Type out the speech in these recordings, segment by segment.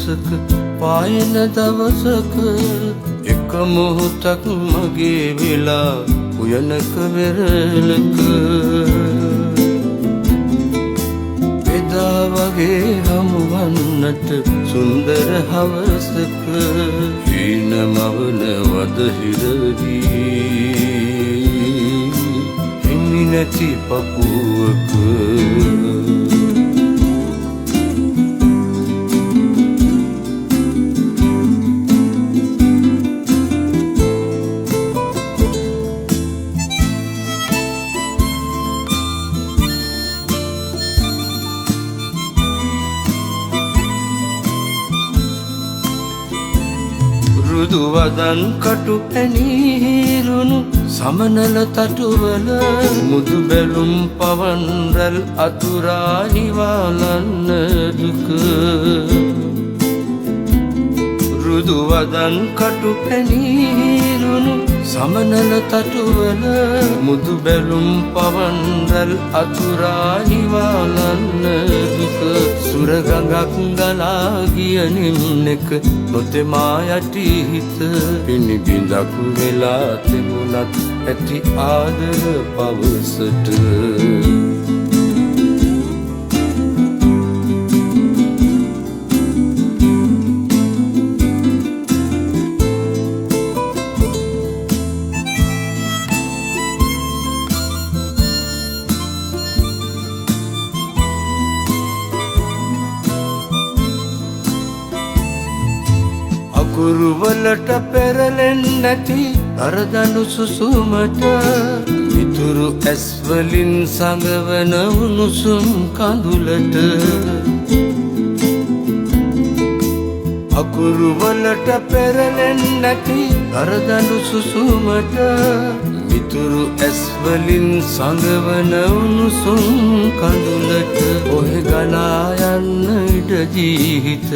අහසක පායන දවසක එක මොහොතක් මගේ වෙලා උයනක වෙරළක එදා වගේ හමුවන්නට සුන්දර හවසක හීන මවන වදහිරදී හිමි නැති පපුවක රුදු වදන් කටු ඇනීරුණු සමනල තටුවල මුදු බැලුම් පවන් රැල් අතුරා නිවාලන්න දුක රුදු වදන් කටු ඇනීරුණු සමනල තටුවල මුදු බැලුම් පවන් රැල් අතුරා නිවාලන්න දුක සුරගඟක් ගලා ගිය නිම්නෙක නොතෙමා යටි හිත පිනිබිඳක් වෙලා තිබුණත් ඇති ආදර පවසට කුරුවලට පෙරලෙන් නැති අරදනු සුසුමට ඉතුරු ඇස්වලින් සඟවන උණුසුම් කඳුලට අකුරුවලට පෙරලෙන් නැති අරදනු සුසුමට ඉතුරු ඇස්වලින් සඟවන උණුසුම් කඳුලට ඔහෙ ගලා යන්න ඉඩ ජීවිත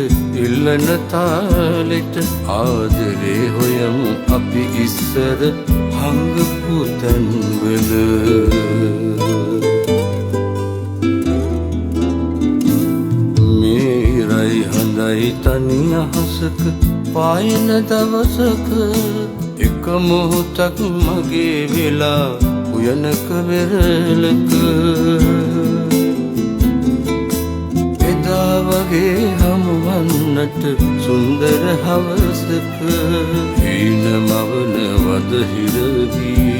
ඉල්ලන තාලෙට ආදරේ හොයමු අපි ඉස්සර හංගපු තැන්වල මේරයි හඳයි තනි අහසක පායන දවසක එක මොහොතක් මගේ වෙලා උයනක වෙරළක එදා වගේ හමුවන්නට සුන්දර හවසක හීන මවන වදහිරදී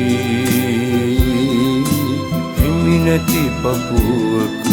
හිමි නැති පපුවක